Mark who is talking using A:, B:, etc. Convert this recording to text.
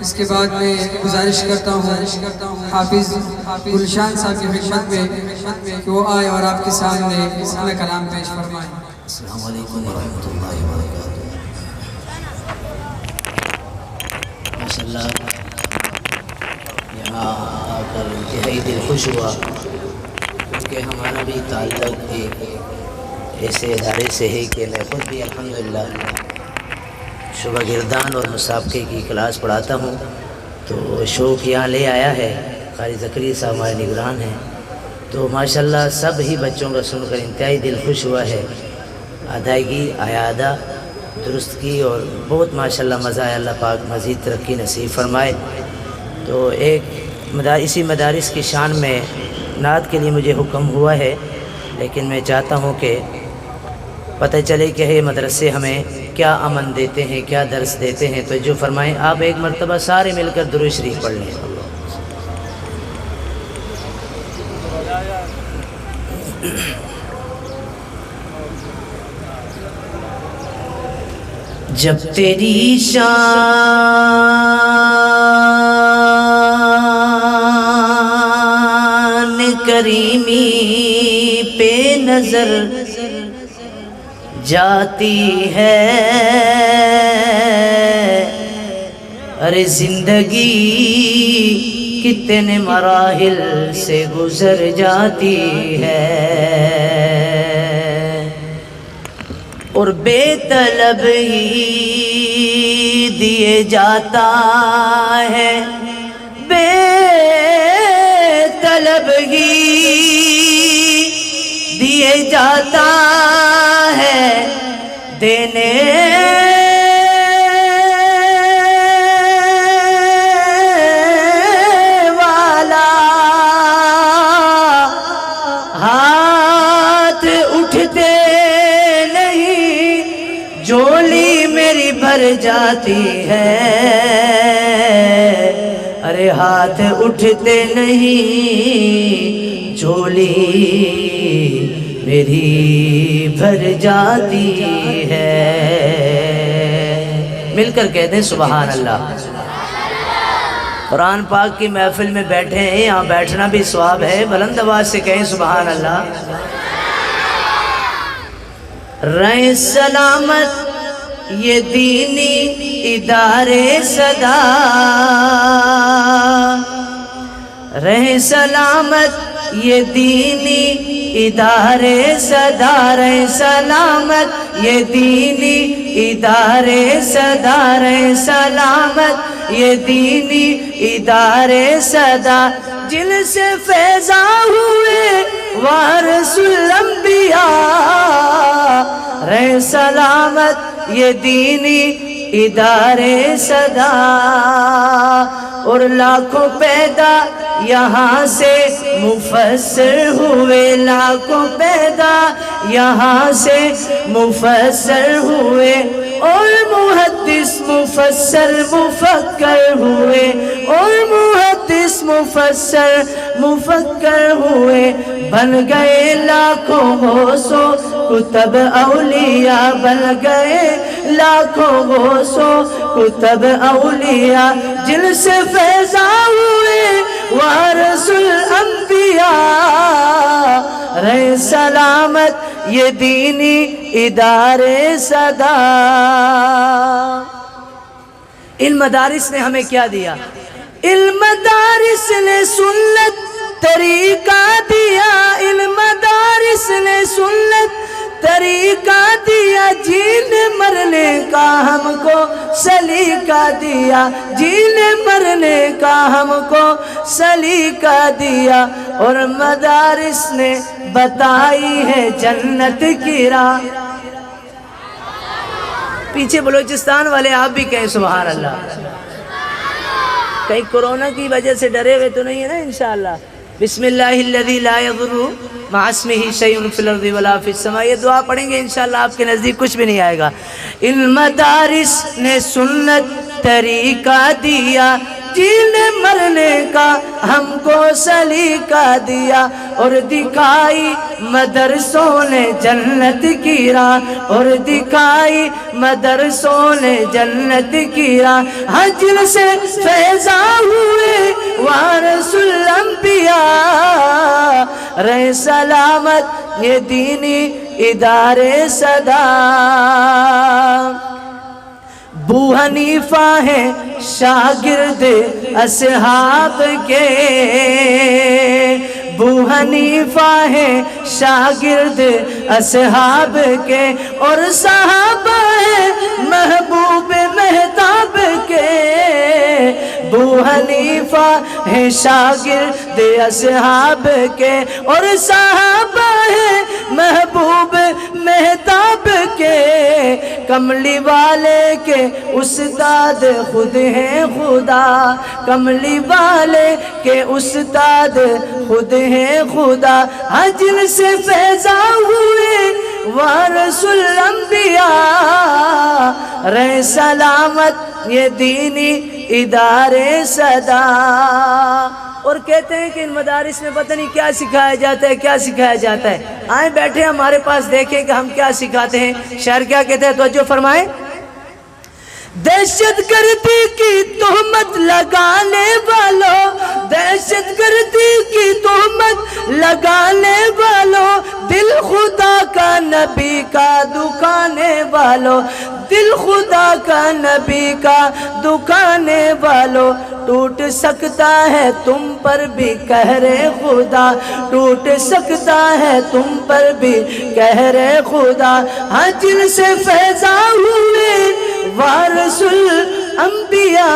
A: اس کے بعد میں گزارش کرتا ہوں حافظ گلشان صاحب کی خدمت میں کہ وہ آئے اور آپ کے سامنے اپنا کلام پیش فرمائیں۔
B: السلام علیکم ورحمۃ اللہ وبرکاتہ۔ ماشاءاللہ یہاں آ کر انتہائی دل خوش ہوا، کیونکہ ہمارا بھی تعلق ایک ایسے ادارے سے ہے کہ میں خود بھی الحمدللہ شعبہ گردان اور مسابقے کی کلاس پڑھاتا ہوں، تو شوق یہاں لے آیا ہے۔ قاری زکریا صاحب ہمارے نگران ہیں، تو ماشاءاللہ سب ہی بچوں کا سن کر انتہائی دل خوش ہوا ہے۔ ادائیگی اعادہ درست کی اور بہت ماشاءاللہ مزہ ہے۔ اللہ پاک مزید ترقی نصیب فرمائے۔ تو ایک اسی مدارس کی شان میں نعت کے لیے مجھے حکم ہوا ہے، لیکن میں چاہتا ہوں کہ پتہ چلے کہ یہ مدرسے ہمیں کیا امن دیتے ہیں، کیا درس دیتے ہیں۔ تو جو فرمائیں آپ ایک مرتبہ سارے مل کر درود شریف پڑھ لیں۔ جب تیری شان کریمی پہ نظر جاتی ہے، ارے زندگی کتنے مراحل سے گزر جاتی ہے، اور بے طلب ہی دیے جاتا ہے، بے طلب ہی دیے جاتا ہے، دینے والا ہاتھ اٹھتے جھولی میری بھر جاتی ہے، ارے ہاتھ اٹھتے نہیں جھولی میری بھر جاتی ہے۔ مل کر کہتے ہیں سبحان اللہ۔ قرآن پاک کی محفل میں بیٹھے ہیں، یہاں بیٹھنا بھی ثواب ہے، بلند آواز سے کہیں سبحان اللہ۔ رہیں سلامت یہ دینی ادارے صدا، رہیں سلامت یہ دینی ادارے صدا، رہیں سلامت یہ دینی ادارے صدا، رہیں سلامت یہ دینی ادارے صدا، جن سے فیضا ہوئے وارث الانبیاء، رہیں سلامت یہ دینی ادارے صدا، اور لاکھوں پیدا یہاں سے مفسر ہوئے، لاکھوں پیدا یہاں سے مفسر ہوئے، اور محدث مفسر مفکر ہوئے، اور محدث مفسر مفکر ہوئے، بن گئے لاکھوں غوثوں کتب اولیاء، بن گئے لاکھوں غوثوں کتب اولیاء، جن سے فیضا ہوئے وارث الانبیاء، رہے سلامت یہ دینی ادارے صدا۔ ان مدارس نے ہمیں کیا دیا؟ ان مدارس نے سنت طریقہ دیا، ان مدارس نے سنت طریقہ دیا، جینے مرنے کا ہم کو سلیقہ دیا، جینے مرنے کا ہم کو سلیقہ دیا، اور مدارس نے بتائی ہے جنت کی راہ۔ پیچھے بلوچستان والے آپ بھی کہیں سبحان اللہ۔ کہیں کورونا کی وجہ سے ڈرے ہوئے تو نہیں ہے نا انشاءاللہ؟ بسم اللہ الذی لا یضر مع اسمہ شیء فی الارض ولا فی السماء، یہ دعا پڑھیں گے انشاءاللہ آپ کے نزدیک کچھ بھی نہیں آئے گا۔ ان مدارس نے سنت طریقہ دیا،
C: جینے مرنے کا ہم کو سلیقہ دیا اور دکھائی مدرسوں نے جنت کی راہ اور دکھائی مدرسوں نے جنت کی راہ ہاں جن سے فیضا ہوئے وارث الانبیاء رہے سلامت یہ دینی ادارے صدا ابو حنیفہ ہیں شاگرد اصحاب کے ابو حنیفہ ہیں شاگرد اصحاب کے اور صحابہ ہیں محبوب مہتاب کے ابو حنیفہ ہیں شاگرد اصحاب کے اور صحابہ ہیں محبوب مہتاب کے کملی والے کے استاد خود ہیں خدا کملی والے کے استاد خود ہیں خدا ہاں جن سے فیضا ہوئے وارث الانبیاء رہے سلامت یہ دینی ادارے صدا اور کہتے ہیں کہ ان مدارس میں پتہ نہیں کیا سکھایا جاتا ہے کیا سکھایا جاتا ہے آئیں بیٹھے ہمارے پاس دیکھیں کہ ہم کیا سکھاتے ہیں شاعر کیا کہتے ہیں توجہ فرمائیں دہشت گردی کی تہمت لگانے والوں دہشت گردی کی تہمت لگانے والوں دل خدا کا نبی کا دکانے والوں دل خدا کا نبی کا دکانے والوں ٹوٹ سکتا ہے تم پر بھی قہر خدا ٹوٹ سکتا ہے تم پر بھی قہر خدا ہاں جن سے فیضا ہوئے وارث الانبیاء